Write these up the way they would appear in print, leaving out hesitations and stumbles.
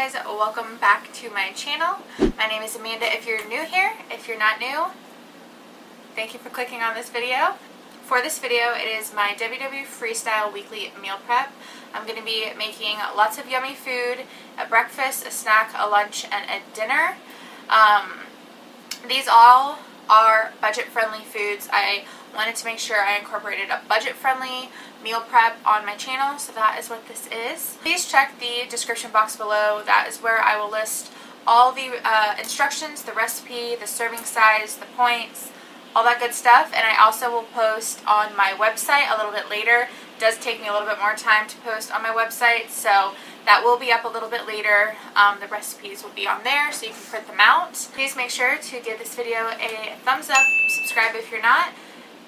guys, welcome back to my channel. My name is Amanda if you're new here. If you're not new, thank you for clicking on this video. For this video, it is my WW Freestyle weekly meal prep. I'm going to be making lots of yummy food, a breakfast, a snack, a lunch, and a dinner. These all are budget-friendly foods. I wanted to make sure I incorporated a budget-friendly meal prep on my channel, so that is what this is. Please check the description box below. That is where I will list all the instructions, the recipe, the serving size, the points, all that good stuff. And I also will post on my website a little bit later. It does take me a little bit more time to post on my website, so that will be up a little bit later. The recipes will be on there so you can print them out. Please make sure to give this video a thumbs up, subscribe if you're not,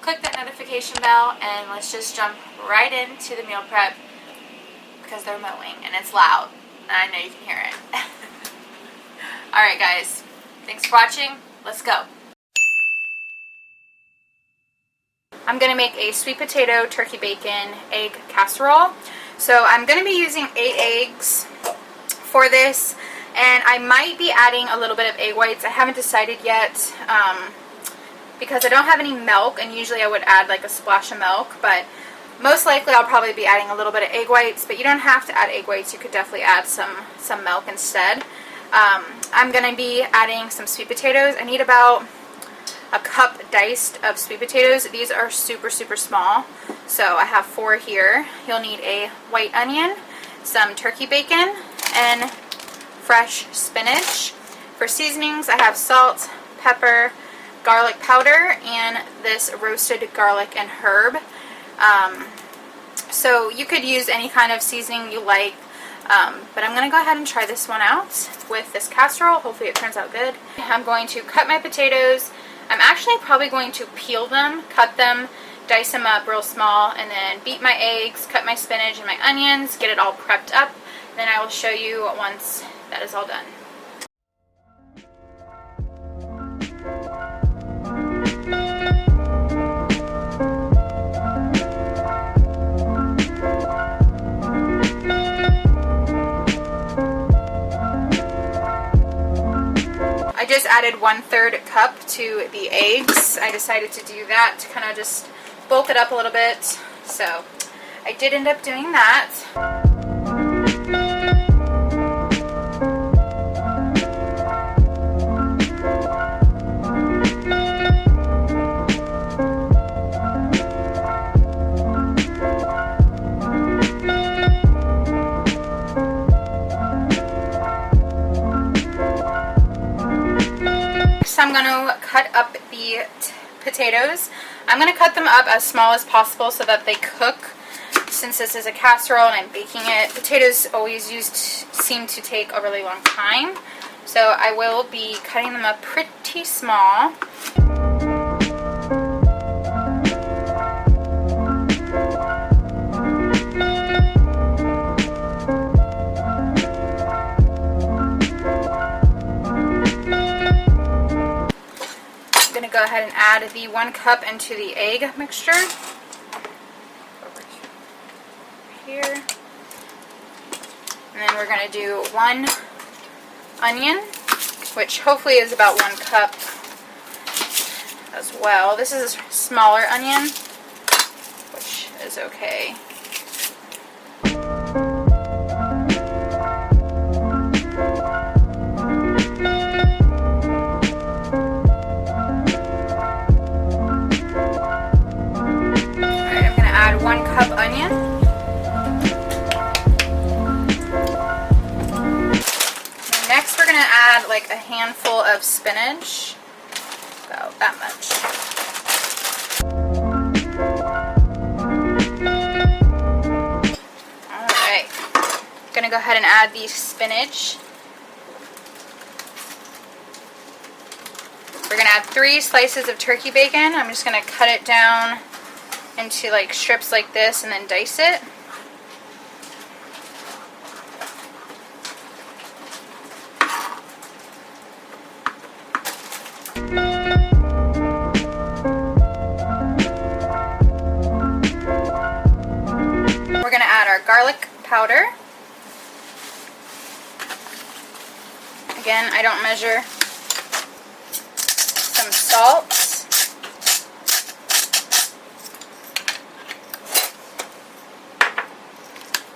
click that notification bell, and let's just jump right into the meal prep because they're mowing and it's loud and I know you can hear it. Alright guys, thanks for watching. Let's go. I'm going to make a sweet potato, turkey bacon, egg casserole. So I'm going to be using 8 eggs for this, and I might be adding a little bit of egg whites. I haven't decided yet because I don't have any milk, and usually I would add like a splash of milk, but most likely I'll probably be adding a little bit of egg whites, but you don't have to add egg whites. You could definitely add some milk instead. I'm going to be adding some sweet potatoes. I need about a cup diced of sweet potatoes. These are super small, so I have 4 here. You'll need a white onion, some turkey bacon, and fresh spinach. For seasonings, I have salt, pepper, garlic powder, and this roasted garlic and herb. So you could use any kind of seasoning you like, but I'm going to go ahead and try this one out with this casserole. Hopefully it turns out good. I'm going to cut my potatoes. I'm actually probably going to peel them, cut them, dice them up real small, and then beat my eggs, cut my spinach and my onions, get it all prepped up. Then I will show you once that is all done. I just added 1/3 cup to the eggs. I decided to do that to kind of just bulk it up a little bit. So I did end up doing that. I'm going to cut up the potatoes. I'm going to cut them up as small as possible so that they cook. Since this is a casserole and I'm baking it, potatoes always seem to take a really long time. So I will be cutting them up pretty small. Go ahead and add the 1 cup into the egg mixture over here, and then we're going to do 1 onion, which hopefully is about 1 cup as well. This is a smaller onion, which is okay. Onion. And next we're going to add like a handful of spinach, about that much. Alright, I'm going to go ahead and add the spinach. We're going to add 3 slices of turkey bacon. I'm just going to cut it down into like strips like this and then dice it. We're going to add our garlic powder. Again, I don't measure. Some salt.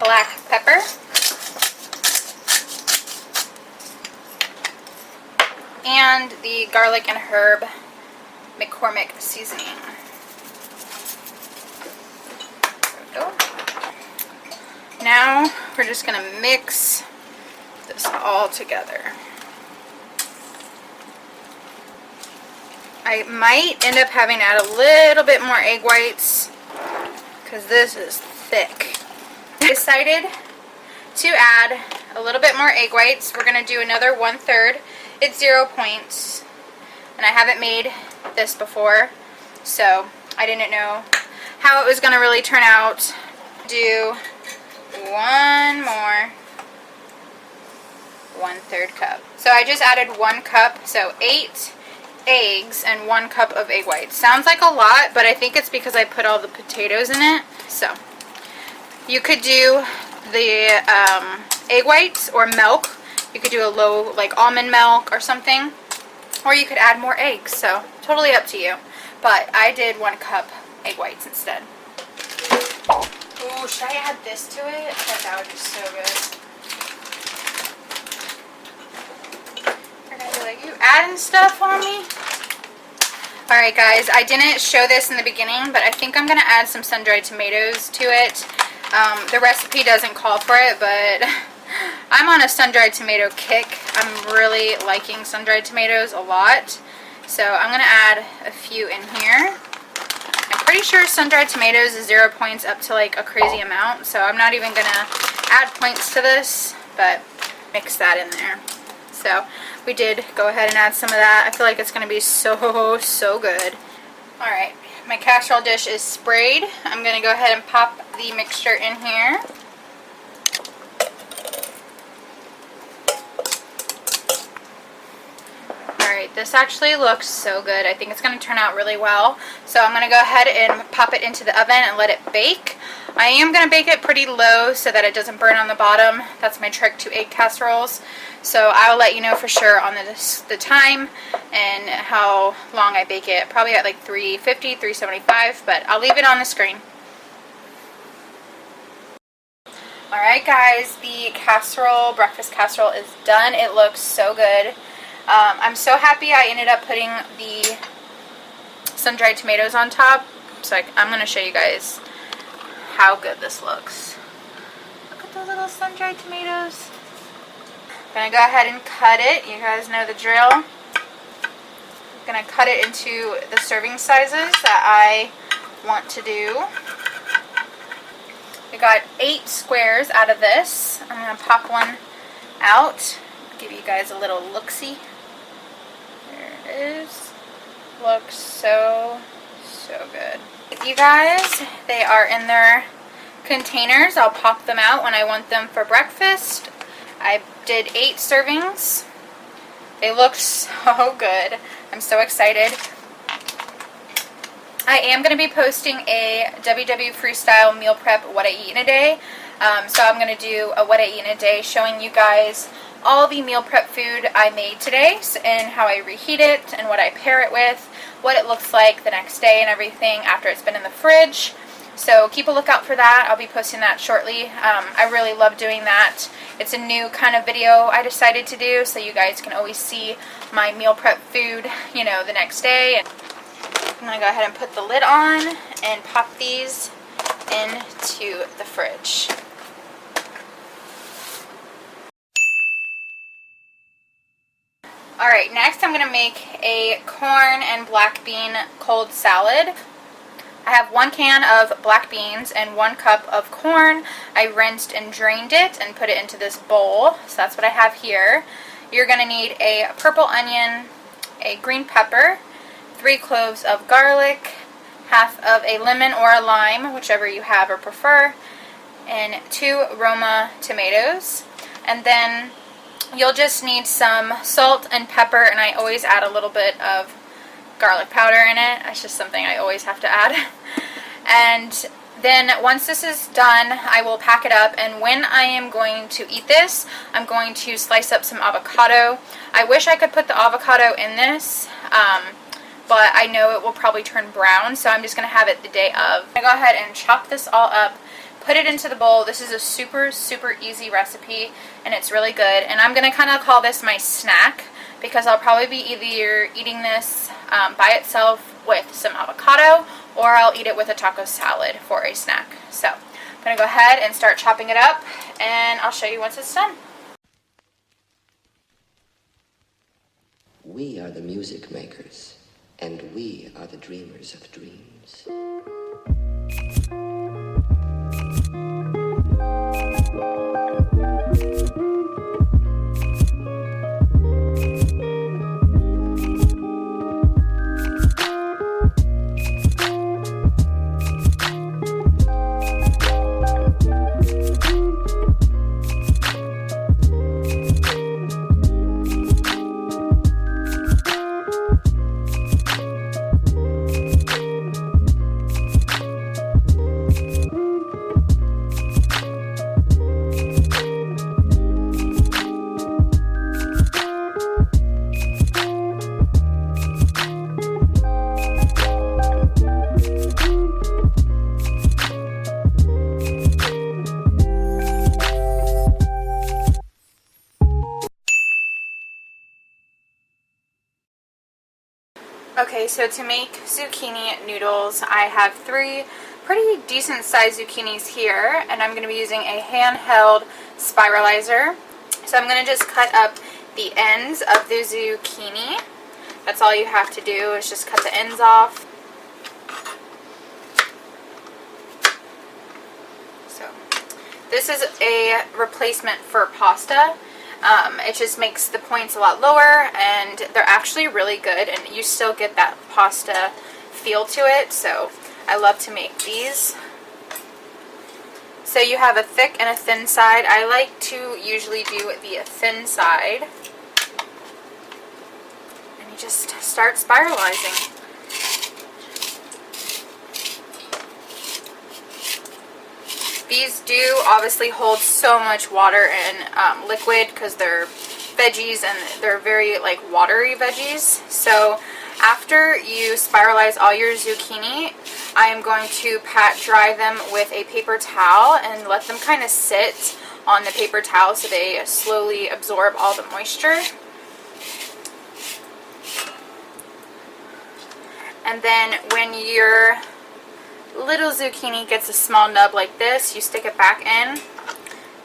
Black pepper. And the garlic and herb McCormick seasoning. There we go. Now we're just going to mix this all together. I might end up having to add a little bit more egg whites because this is thick. I decided to add a little bit more egg whites. We're going to do another 1/3. It's 0 points, and I haven't made this before, so I didn't know how it was going to really turn out. Do one more 1/3 cup. So I just added 1 cup, so 8 eggs and 1 cup of egg whites. Sounds like a lot, but I think it's because I put all the potatoes in it. So you could do the egg whites or milk. You could do a low, like almond milk or something, or you could add more eggs, so totally up to you. But I did 1 cup egg whites instead. Ooh, should I add this to it? I think that would be so good. They're gonna be like, you adding stuff on me? Alright guys, I didn't show this in the beginning, but I think I'm gonna add some sun-dried tomatoes to it. The recipe doesn't call for it, but I'm on a sun-dried tomato kick. I'm really liking sun-dried tomatoes a lot. So I'm going to add a few in here. I'm pretty sure sun-dried tomatoes is 0 points up to like a crazy amount. So I'm not even going to add points to this, but mix that in there. So we did go ahead and add some of that. I feel like it's going to be so, so good. Alright, my casserole dish is sprayed. I'm going to go ahead and pop the mixture in here. Alright, this actually looks so good. I think it's going to turn out really well. So I'm going to go ahead and pop it into the oven and let it bake. I am going to bake it pretty low so that it doesn't burn on the bottom. That's my trick to egg casseroles. So I'll let you know for sure on the time and how long I bake it. Probably at like 350, 375, but I'll leave it on the screen. Alright guys, the casserole, breakfast casserole is done. It looks so good. I'm so happy I ended up putting the sun-dried tomatoes on top. So I'm going to show you guys how good this looks. Look at the little sun-dried tomatoes. I'm going to go ahead and cut it. You guys know the drill. I'm going to cut it into the serving sizes that I want to do. We got 8 squares out of this. I'm going to pop one out. Give you guys a little look-see. There it is. Looks so, so good. You guys, they are in their containers. I'll pop them out when I want them for breakfast. I did 8 servings. They look so good. I'm so excited. I am going to be posting a WW Freestyle meal prep what I eat in a day. So I'm going to do a what I eat in a day showing you guys all the meal prep food I made today and how I reheat it and what I pair it with, what it looks like the next day and everything after it's been in the fridge. So keep a lookout for that. I'll be posting that shortly. I really love doing that. It's a new kind of video I decided to do so you guys can always see my meal prep food, you know, the next day. I'm going to go ahead and put the lid on and pop these into the fridge. Alright, next I'm going to make a corn and black bean cold salad. I have 1 can of black beans and 1 cup of corn. I rinsed and drained it and put it into this bowl. So that's what I have here. You're going to need a purple onion, a green pepper, 3 cloves of garlic, half of a lemon or a lime, whichever you have or prefer, and 2 Roma tomatoes. And then you'll just need some salt and pepper, and I always add a little bit of garlic powder in it. It's just something I always have to add. And Then once this is done, I will pack it up, and when I am going to eat this, I'm going to slice up some avocado. I wish I could put the avocado in this, but I know it will probably turn brown, so I'm just going to have it the day of. I'm going to go ahead and chop this all up, put it into the bowl. This is a super, super easy recipe, and it's really good. And I'm going to kind of call this my snack, because I'll probably be either eating this by itself with some avocado, or I'll eat it with a taco salad for a snack. So I'm going to go ahead and start chopping it up, and I'll show you once it's done. We are the music makers, and we are the dreamers of dreams. Okay, so to make zucchini noodles, I have 3 pretty decent sized zucchinis here, and I'm going to be using a handheld spiralizer. So I'm going to just cut up the ends of the zucchini. That's all you have to do, is just cut the ends off. So this is a replacement for pasta. It just makes the points a lot lower, and they're actually really good, and you still get that pasta feel to it, so I love to make these. So you have a thick and a thin side. I like to usually do the thin side, and you just start spiralizing. These do obviously hold so much water and liquid because they're veggies, and they're very like watery veggies. So after you spiralize all your zucchini, I am going to pat dry them with a paper towel and let them kind of sit on the paper towel so they slowly absorb all the moisture. And then when your little zucchini gets a small nub like this, you stick it back in.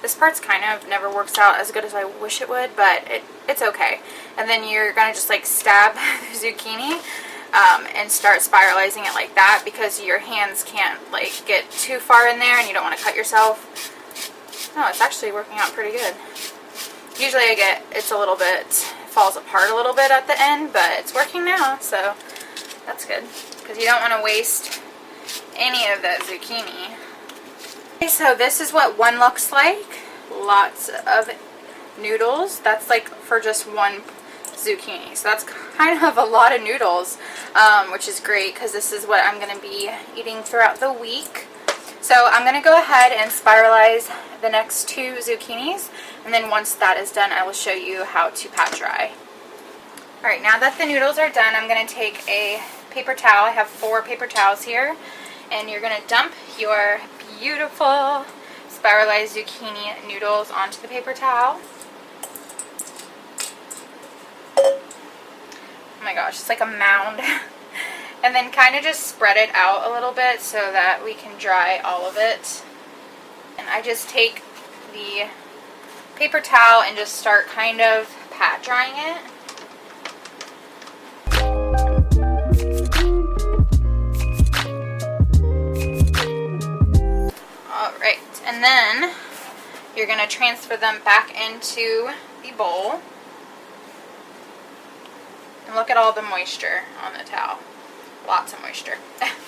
This part's kind of never works out as good as I wish it would, but it's okay. And then you're gonna just like stab the zucchini and start spiralizing it like that, because your hands can't like get too far in there and you don't want to cut yourself. No, it's actually working out pretty good. Usually it's a little bit, falls apart a little bit at the end, but it's working now, so that's good, because you don't want to waste any of that zucchini. Okay, so this is what one looks like. Lots of noodles. That's like for just one zucchini. So that's kind of a lot of noodles, which is great because this is what I'm going to be eating throughout the week. So I'm going to go ahead and spiralize the next 2 zucchinis, and then once that is done, I will show you how to pat dry. Alright, now that the noodles are done, I'm going to take a paper towel. I have 4 paper towels here, and you're going to dump your beautiful spiralized zucchini noodles onto the paper towel. Oh my gosh, it's like a mound. And then kind of just spread it out a little bit so that we can dry all of it. And I just take the paper towel and just start kind of pat drying it. Alright, and then you're going to transfer them back into the bowl. And look at all the moisture on the towel. Lots of moisture.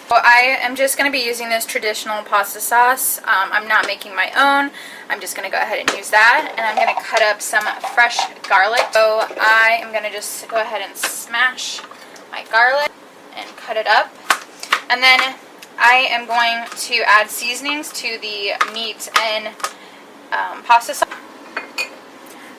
So I am just going to be using this traditional pasta sauce. I'm not making my own. I'm just going to go ahead and use that. And I'm going to cut up some fresh garlic. So I am going to just go ahead and smash my garlic and cut it up. And then I am going to add seasonings to the meat and pasta sauce.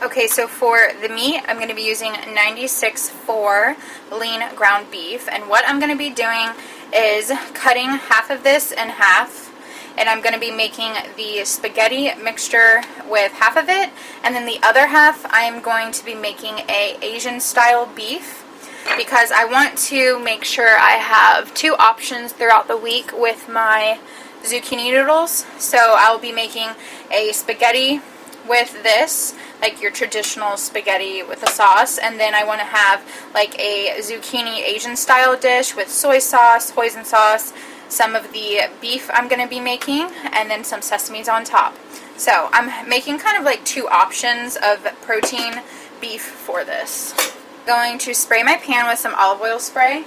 Okay, so for the meat, I'm going to be using 96.4 lean ground beef, and what I'm going to be doing is cutting half of this in half, and I'm going to be making the spaghetti mixture with half of it, and then the other half I'm going to be making a Asian style beef, because I want to make sure I have two options throughout the week with my zucchini noodles. So I'll be making a spaghetti with this, like your traditional spaghetti with a sauce, and then I want to have like a zucchini Asian style dish with soy sauce, hoisin sauce, some of the beef I'm going to be making, and then some sesames on top. So I'm making kind of like two options of protein beef for this. Going to spray my pan with some olive oil spray.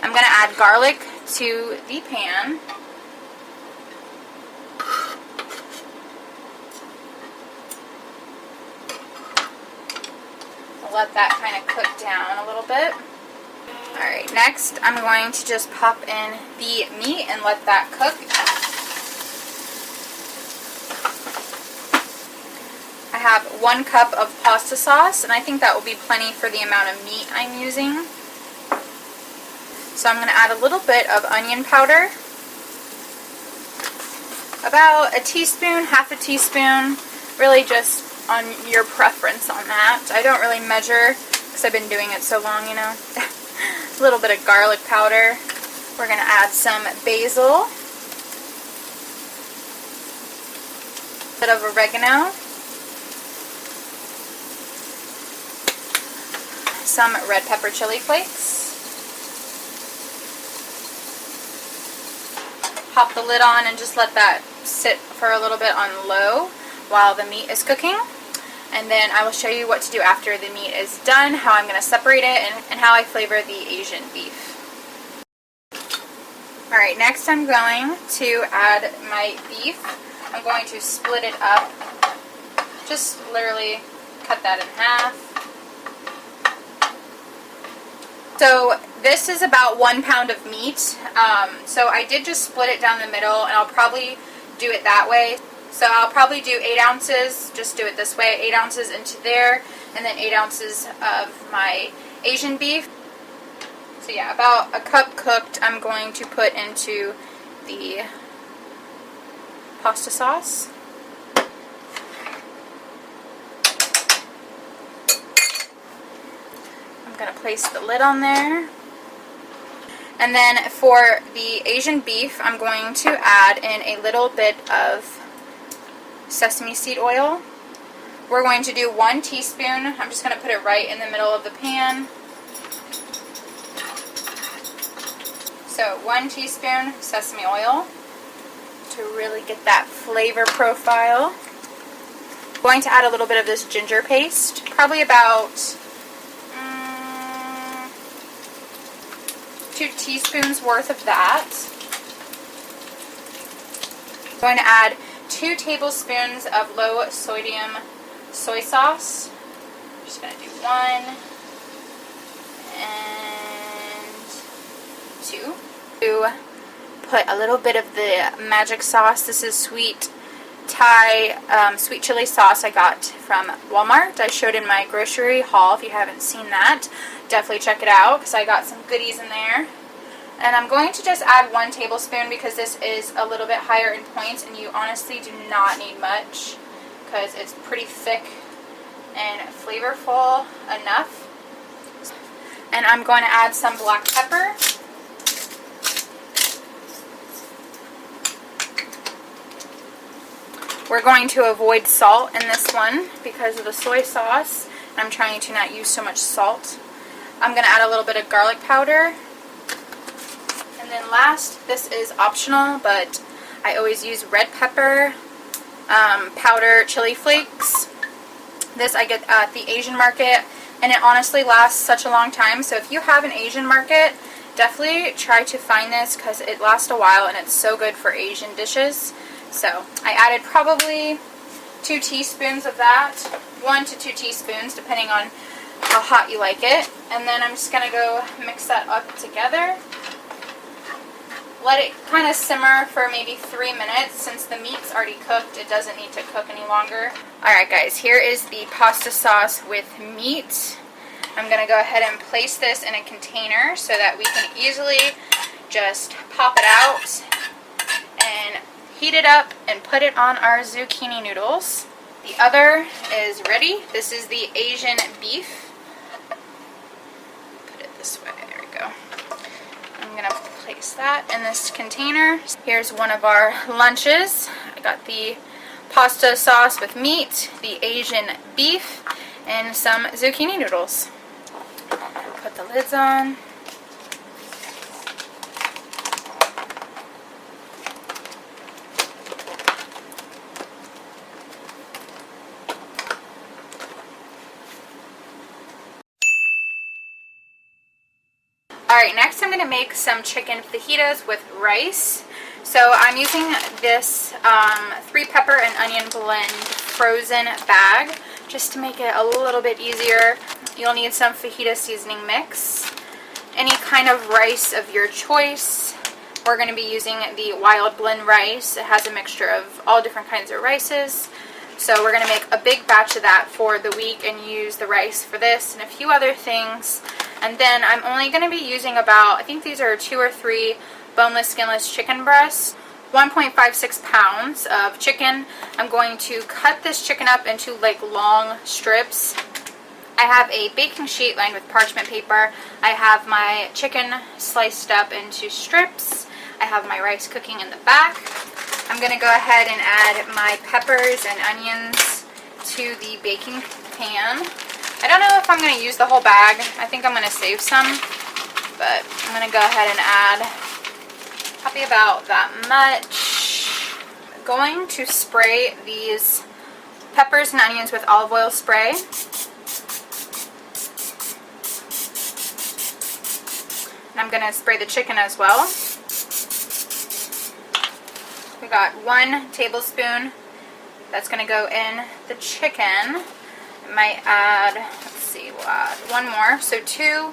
I'm going to add garlic to the pan. I'll let that kind of cook down a little bit. Alright, next I'm going to just pop in the meat and let that cook. I have 1 cup of pasta sauce, and I think that will be plenty for the amount of meat I'm using. So I'm going to add a little bit of onion powder, about a teaspoon, half a teaspoon, really just on your preference on that. I don't really measure because I've been doing it so long, you know. A little bit of garlic powder. We're going to add some basil, a bit of oregano, some red pepper chili flakes. Pop the lid on and just let that sit for a little bit on low while the meat is cooking. And then I will show you what to do after the meat is done, how I'm going to separate it, and how I flavor the Asian beef. Alright, next I'm going to add my beef. I'm going to split it up. Just literally cut that in half. So this is about 1 pound of meat. So I did just split it down the middle, and I'll probably do it that way. So I'll probably do 8 ounces, just do it this way, 8 ounces into there, and then 8 ounces of my Asian beef. So yeah, about a cup cooked I'm going to put into the pasta sauce. I'm going to place the lid on there. And then for the Asian beef, I'm going to add in a little bit of sesame seed oil. We're going to do 1 teaspoon. I'm just going to put it right in the middle of the pan. So 1 teaspoon sesame oil to really get that flavor profile. I'm going to add a little bit of this ginger paste, probably about 2 teaspoons worth of that. I'm going to add 2 tablespoons of low sodium soy sauce. I'm just going to do 1 and 2. To put a little bit of the magic sauce. This is sweet Thai sweet chili sauce I got from Walmart. I showed in my grocery haul. If you haven't seen that, definitely check it out because I got some goodies in there. And I'm going to just add 1 tablespoon because this is a little bit higher in points, and you honestly do not need much because it's pretty thick and flavorful enough. And I'm going to add some black pepper. We're going to avoid salt in this one because of the soy sauce. I'm trying to not use so much salt. I'm going to add a little bit of garlic powder. And then last, this is optional, but I always use red pepper, powder chili flakes. This I get at the Asian market, and it honestly lasts such a long time. So if you have an Asian market, definitely try to find this because it lasts a while and it's so good for Asian dishes. So I added probably 2 teaspoons of that, 1 to 2 teaspoons depending on how hot you like it. And then I'm just going to go mix that up together. Let it kind of simmer for maybe 3 minutes. Since the meat's already cooked, it doesn't need to cook any longer. Alright guys, here is the pasta sauce with meat. I'm going to go ahead and place this in a container so that we can easily just pop it out and heat it up and put it on our zucchini noodles. The other is ready. This is the Asian beef. Put it this way, there we go. I'm going to place that in this container. Here's one of our lunches. I got the pasta sauce with meat, the Asian beef, and some zucchini noodles. Put the lids on. Alright, next I'm going to make some chicken fajitas with rice. So I'm using this 3-pepper and onion blend frozen bag just to make it a little bit easier. You'll need some fajita seasoning mix, any kind of rice of your choice. We're going to be using the wild blend rice. It has a mixture of all different kinds of rices. So we're going to make a big batch of that for the week and use the rice for this and a few other things. And then I'm only going to be using about, I think these are 2 or 3 boneless, skinless chicken breasts, 1.56 pounds of chicken. I'm going to cut this chicken up into like long strips. I have a baking sheet lined with parchment paper. I have my chicken sliced up into strips. I have my rice cooking in the back. I'm going to go ahead and add my peppers and onions to the baking pan. I don't know if I'm going to use the whole bag. I think I'm going to save some, but I'm going to go ahead and add probably about that much. I'm going to spray these peppers and onions with olive oil spray. And I'm going to spray the chicken as well. We got 1 tablespoon that's going to go in the chicken. I might add, let's see, we'll add 1 more, so 2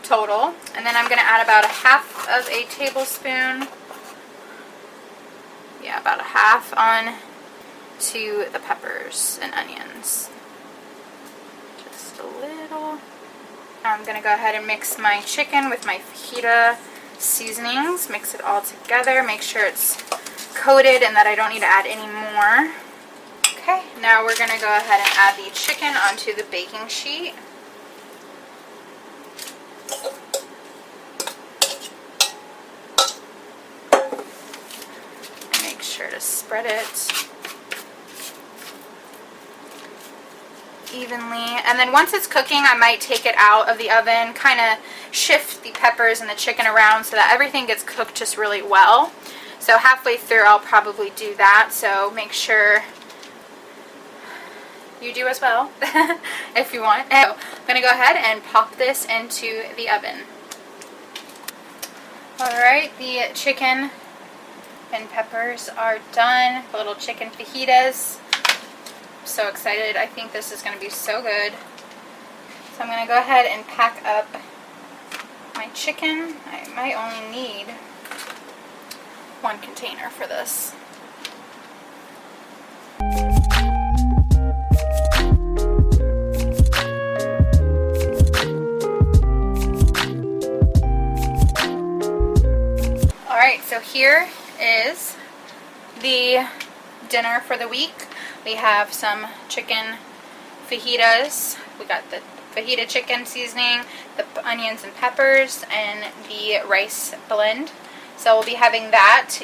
total. And then I'm going to add about 1/2 of a tablespoon. Yeah, about 1/2 on to the peppers and onions. Just a little. I'm going to go ahead and mix my chicken with my fajita seasonings. Mix it all together. Make sure it's coated and that I don't need to add any more. Okay, now we're going to go ahead and add the chicken onto the baking sheet. Make sure to spread it evenly. And then once it's cooking, I might take it out of the oven, kind of shift the peppers and the chicken around so that everything gets cooked just really well. So halfway through, I'll probably do that. So make sure you do as well if you want. So I'm going to go ahead and pop this into the oven. Alright, the chicken and peppers are done. Little chicken fajitas. I'm so excited. I think this is going to be so good. So I'm going to go ahead and pack up my chicken. I might only need 1 container for this. Alright, so here is the dinner for the week. We have some chicken fajitas. We got the fajita chicken seasoning, the onions and peppers, and the rice blend. So we'll be having that.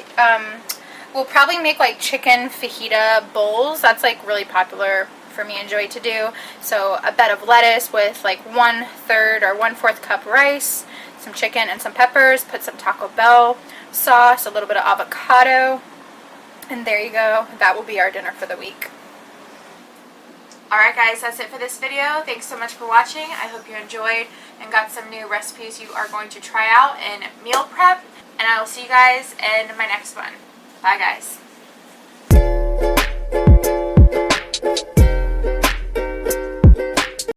We'll probably make like chicken fajita bowls. That's like really popular for me and Joey to do. So a bed of lettuce with like 1/3 or 1/4 cup rice, some chicken and some peppers, put some Taco Bell sauce, a little bit of avocado, and there you go. That will be our dinner for the week. Alright guys, that's it for this video. Thanks so much for watching. I hope you enjoyed and got some new recipes you are going to try out in meal prep. And I will see you guys in my next one. Bye guys.